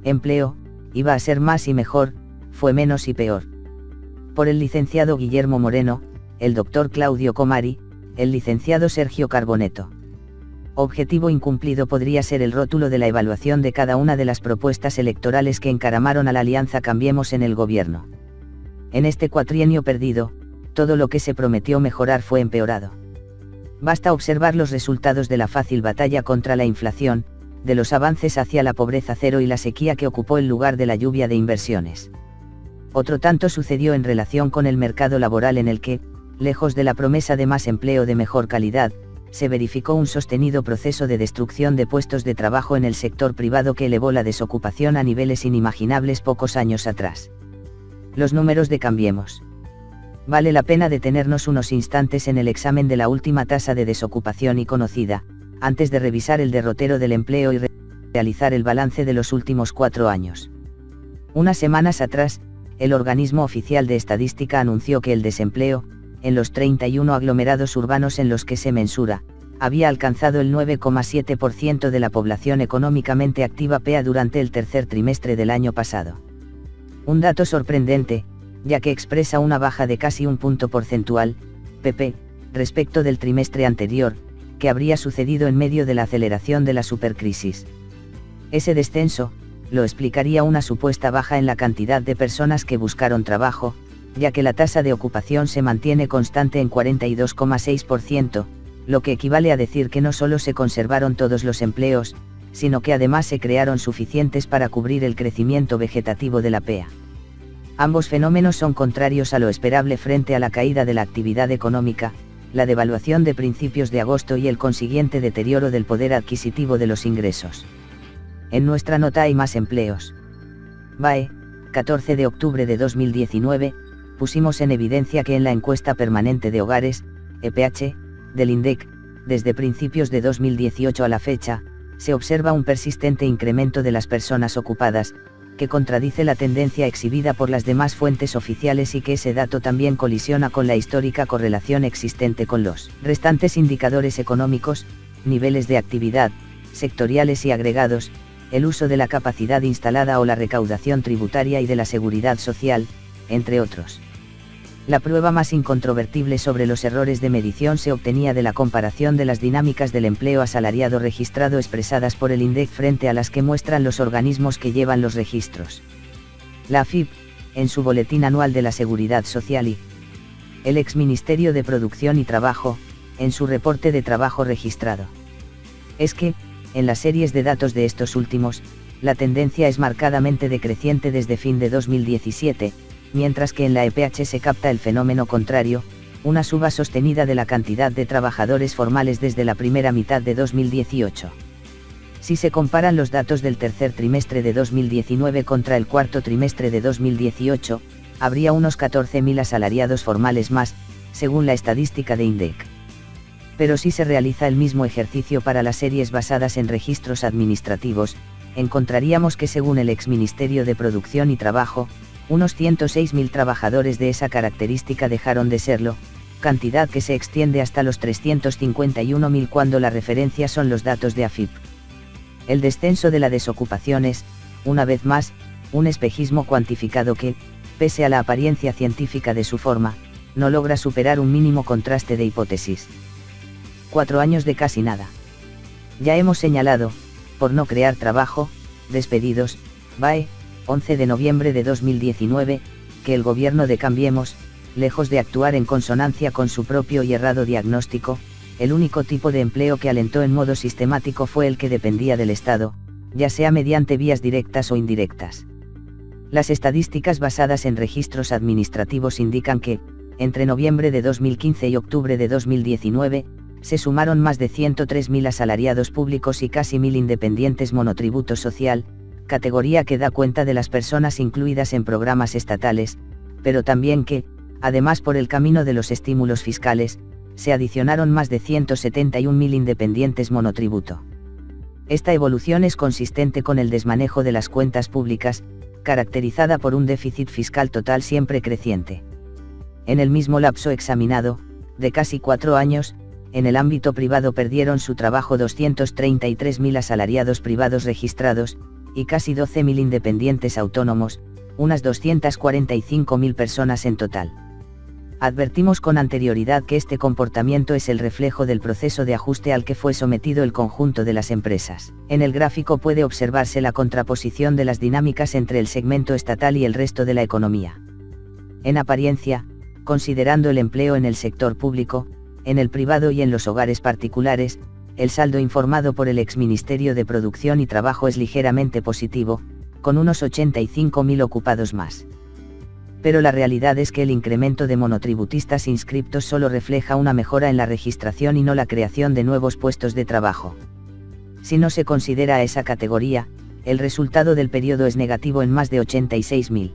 Empleo, iba a ser más y mejor, fue menos y peor. Por el licenciado Guillermo Moreno, el doctor Claudio Comari, el licenciado Sergio Carboneto. Objetivo incumplido podría ser el rótulo de la evaluación de cada una de las propuestas electorales que encaramaron a la alianza Cambiemos en el gobierno. En este cuatrienio perdido, todo lo que se prometió mejorar fue empeorado. Basta observar los resultados de la fácil batalla contra la inflación, de los avances hacia la pobreza cero y la sequía que ocupó el lugar de la lluvia de inversiones. Otro tanto sucedió en relación con el mercado laboral en el que, lejos de la promesa de más empleo de mejor calidad, se verificó un sostenido proceso de destrucción de puestos de trabajo en el sector privado que elevó la desocupación a niveles inimaginables pocos años atrás. Los números de Cambiemos. Vale la pena detenernos unos instantes en el examen de la última tasa de desocupación y conocida, antes de revisar el derrotero del empleo y realizar el balance de los últimos 4 años. Unas semanas atrás, el organismo oficial de estadística anunció que el desempleo, en los 31 aglomerados urbanos en los que se mensura, había alcanzado el 9,7% de la población económicamente activa PEA durante el tercer trimestre del año pasado. Un dato sorprendente, ya que expresa una baja de casi un punto porcentual, pp, respecto del trimestre anterior, que habría sucedido en medio de la aceleración de la supercrisis. Ese descenso, lo explicaría una supuesta baja en la cantidad de personas que buscaron trabajo, ya que la tasa de ocupación se mantiene constante en 42,6%, lo que equivale a decir que no solo se conservaron todos los empleos, sino que además se crearon suficientes para cubrir el crecimiento vegetativo de la PEA. Ambos fenómenos son contrarios a lo esperable frente a la caída de la actividad económica, la devaluación de principios de agosto y el consiguiente deterioro del poder adquisitivo de los ingresos. En nuestra nota hay más empleos. BAE, 14 de octubre de 2019, pusimos en evidencia que en la encuesta permanente de hogares, EPH, del INDEC, desde principios de 2018 a la fecha, se observa un persistente incremento de las personas ocupadas, que contradice la tendencia exhibida por las demás fuentes oficiales y que ese dato también colisiona con la histórica correlación existente con los restantes indicadores económicos, niveles de actividad, sectoriales y agregados, el uso de la capacidad instalada o la recaudación tributaria y de la seguridad social, entre otros. La prueba más incontrovertible sobre los errores de medición se obtenía de la comparación de las dinámicas del empleo asalariado registrado expresadas por el INDEC frente a las que muestran los organismos que llevan los registros. La AFIP, en su Boletín Anual de la Seguridad Social y el ex-Ministerio de Producción y Trabajo, en su Reporte de Trabajo Registrado. Es que, en las series de datos de estos últimos, la tendencia es marcadamente decreciente desde fin de 2017, mientras que en la EPH se capta el fenómeno contrario, una suba sostenida de la cantidad de trabajadores formales desde la primera mitad de 2018. Si se comparan los datos del tercer trimestre de 2019 contra el cuarto trimestre de 2018, habría unos 14.000 asalariados formales más, según la estadística de INDEC. Pero si se realiza el mismo ejercicio para las series basadas en registros administrativos, encontraríamos que según el ex-Ministerio de Producción y Trabajo, unos 106.000 trabajadores de esa característica dejaron de serlo, cantidad que se extiende hasta los 351.000 cuando la referencia son los datos de AFIP. El descenso de la desocupación es, una vez más, un espejismo cuantificado que, pese a la apariencia científica de su forma, no logra superar un mínimo contraste de hipótesis. 4 años de casi nada. Ya hemos señalado, por no crear trabajo, despedidos, BAE, 11 de noviembre de 2019, que el gobierno de Cambiemos, lejos de actuar en consonancia con su propio y errado diagnóstico, el único tipo de empleo que alentó en modo sistemático fue el que dependía del Estado, ya sea mediante vías directas o indirectas. Las estadísticas basadas en registros administrativos indican que, entre noviembre de 2015 y octubre de 2019, se sumaron más de 103.000 asalariados públicos y casi 1.000 independientes monotributo social, categoría que da cuenta de las personas incluidas en programas estatales, pero también que, además por el camino de los estímulos fiscales, se adicionaron más de 171.000 independientes monotributo. Esta evolución es consistente con el desmanejo de las cuentas públicas, caracterizada por un déficit fiscal total siempre creciente. En el mismo lapso examinado, de casi 4 años, en el ámbito privado perdieron su trabajo 233.000 asalariados privados registrados, y casi 12.000 independientes autónomos, unas 245.000 personas en total. Advertimos con anterioridad que este comportamiento es el reflejo del proceso de ajuste al que fue sometido el conjunto de las empresas. En el gráfico puede observarse la contraposición de las dinámicas entre el segmento estatal y el resto de la economía. En apariencia, considerando el empleo en el sector público, en el privado y en los hogares particulares, el saldo informado por el exministerio de Producción y Trabajo es ligeramente positivo, con unos 85.000 ocupados más. Pero la realidad es que el incremento de monotributistas inscriptos solo refleja una mejora en la registración y no la creación de nuevos puestos de trabajo. Si no se considera a esa categoría, el resultado del periodo es negativo en más de 86.000.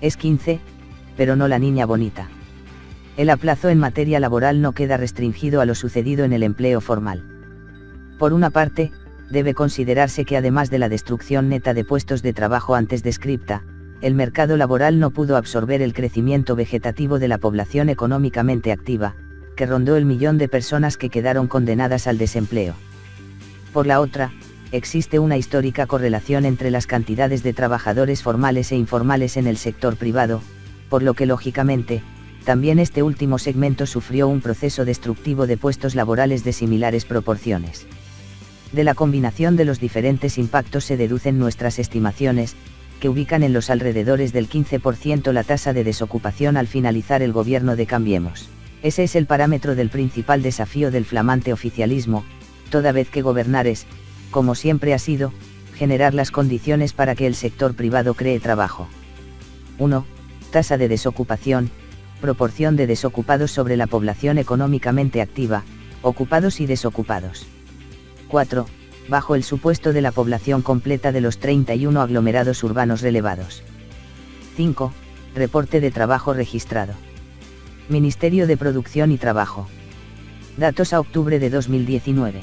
Es 15, pero no la niña bonita. El aplazo en materia laboral no queda restringido a lo sucedido en el empleo formal. Por una parte, debe considerarse que además de la destrucción neta de puestos de trabajo antes descripta, el mercado laboral no pudo absorber el crecimiento vegetativo de la población económicamente activa, que rondó el millón de personas que quedaron condenadas al desempleo. Por la otra, existe una histórica correlación entre las cantidades de trabajadores formales e informales en el sector privado, por lo que lógicamente, también este último segmento sufrió un proceso destructivo de puestos laborales de similares proporciones. De la combinación de los diferentes impactos se deducen nuestras estimaciones, que ubican en los alrededores del 15% la tasa de desocupación al finalizar el gobierno de Cambiemos. Ese es el parámetro del principal desafío del flamante oficialismo, toda vez que gobernar es, como siempre ha sido, generar las condiciones para que el sector privado cree trabajo. 1. Tasa de desocupación, proporción de desocupados sobre la población económicamente activa, ocupados y desocupados. 4. Bajo el supuesto de la población completa de los 31 aglomerados urbanos relevados. 5. Reporte de trabajo registrado. Ministerio de Producción y Trabajo. Datos a octubre de 2019.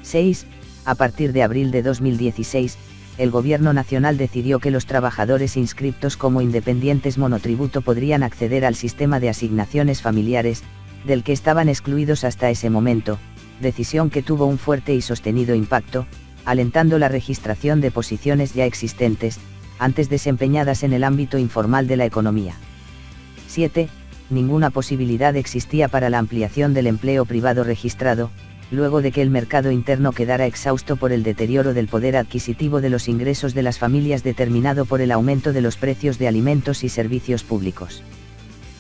6. A partir de abril de 2016, el Gobierno Nacional decidió que los trabajadores inscriptos como independientes monotributo podrían acceder al sistema de asignaciones familiares, del que estaban excluidos hasta ese momento, decisión que tuvo un fuerte y sostenido impacto, alentando la registración de posiciones ya existentes, antes desempeñadas en el ámbito informal de la economía. 7. Ninguna posibilidad existía para la ampliación del empleo privado registrado, luego de que el mercado interno quedara exhausto por el deterioro del poder adquisitivo de los ingresos de las familias determinado por el aumento de los precios de alimentos y servicios públicos.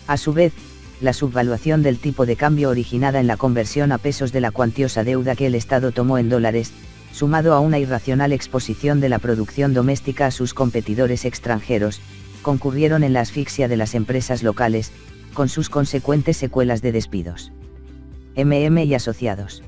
A su vez, la subvaluación del tipo de cambio originada en la conversión a pesos de la cuantiosa deuda que el Estado tomó en dólares, sumado a una irracional exposición de la producción doméstica a sus competidores extranjeros, concurrieron en la asfixia de las empresas locales, con sus consecuentes secuelas de despidos. MM y Asociados.